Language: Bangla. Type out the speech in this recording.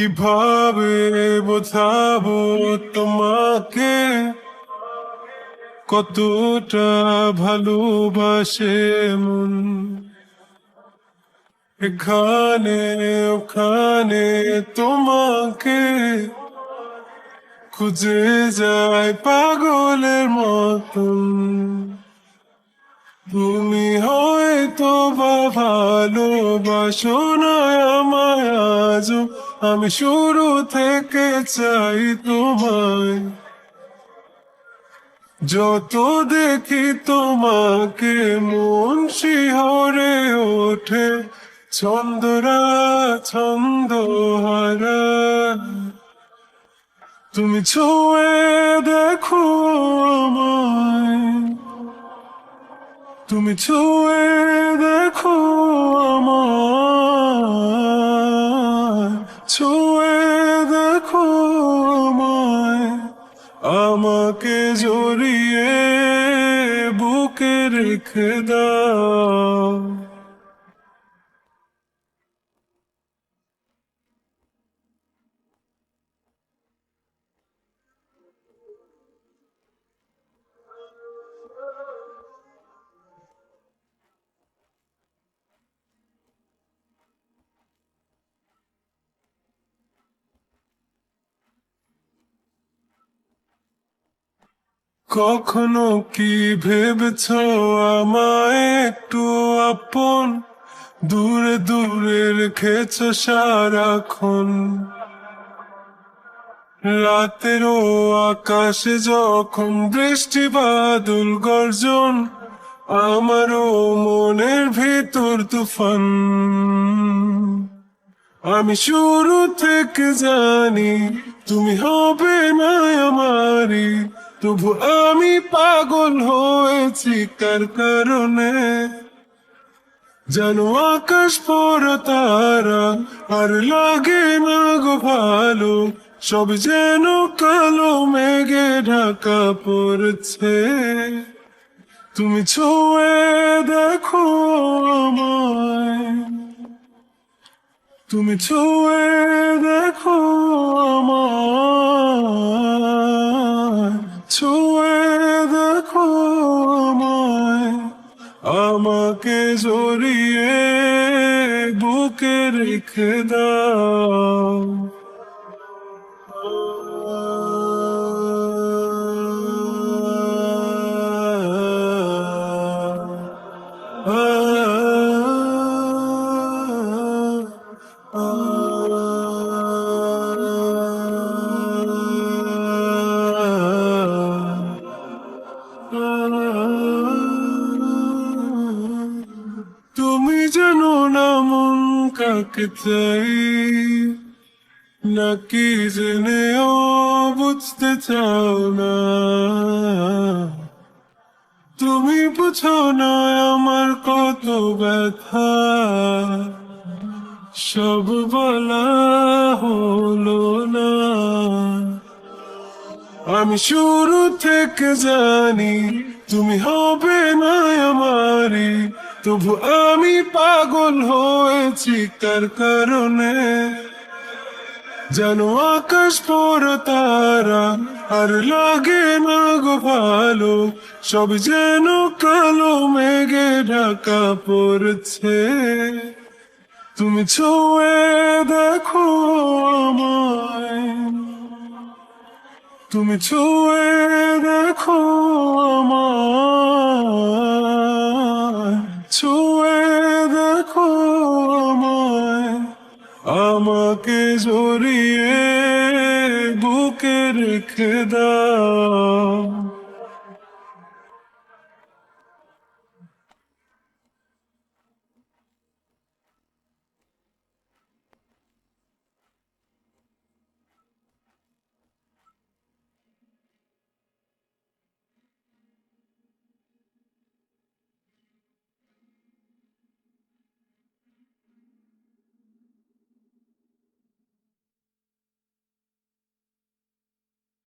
কিভাবে বোঝাবো তোমাকে কতটা ভালোবাসে মন। এখানে ওখানে তোমাকে খুঁজে যায় পাগলের মতন। তুমি হয়তো বা ভালোবাসো না আমায় আজও, আমি শুরু থেকে চাই তোমায়। যত দেখি তোমাকে মন শিহরে ওঠে, ছন্দরা ছন্দহারা। তুমি ছুঁয়ে দেখো আমায়, তুমি ছুঁয়ে দেখো আমায়, ছুঁয়ে দেখো আমায়। আমাকে জড়িয়ে বুকে রেখে দাও। কখনো কি ভেবেছ আমায় একটু আপন, দূরে দূরে রেখেছ সারাক্ষণ। রাতেরও আকাশে যখন বৃষ্টি বাদল গর্জন, আমারও মনের ভিতর তুফান। আমি শুরু থেকে জানি তুমি হবে না আমারই, তবু আমি পাগল হয়েছি কার কারণে। জানো আকাশ পড়া তারা আর লাগে না গো ভালো, সব যেন কালো মেঘে ঢাকা পড়ছে। তুমি ছুঁয়ে দেখো আমায়, তুমি ছুঁয়ে দেখো আমায়, ছুঁয়ে দেখো আমায়। আমাকে জড়িয়ে বুকে রেখে দাও। তুমি জানো না মন কাকে চাই, নাকি জেনেও বুঝতে চাও না। তুমি বুঝো না আমার কত ব্যথা, সব বলা হলো না। আমি শুরু থেকে জানি তুমি হবে না আমারই, তবু আমি পাগল হয়েছি কার কারণে। জানো আকাশ পড়া তারা আর লাগে না গো ভালো, সব যেন কালো মেঘে ঢাকা পড়ছে। তুমি ছুঁয়ে দেখো আমায়, তুমি ছুঁয়ে দেখো আমায়, ছুঁয়ে দেখো আমায়। আমাকে জড়িয়ে বুকে রেখে দাও।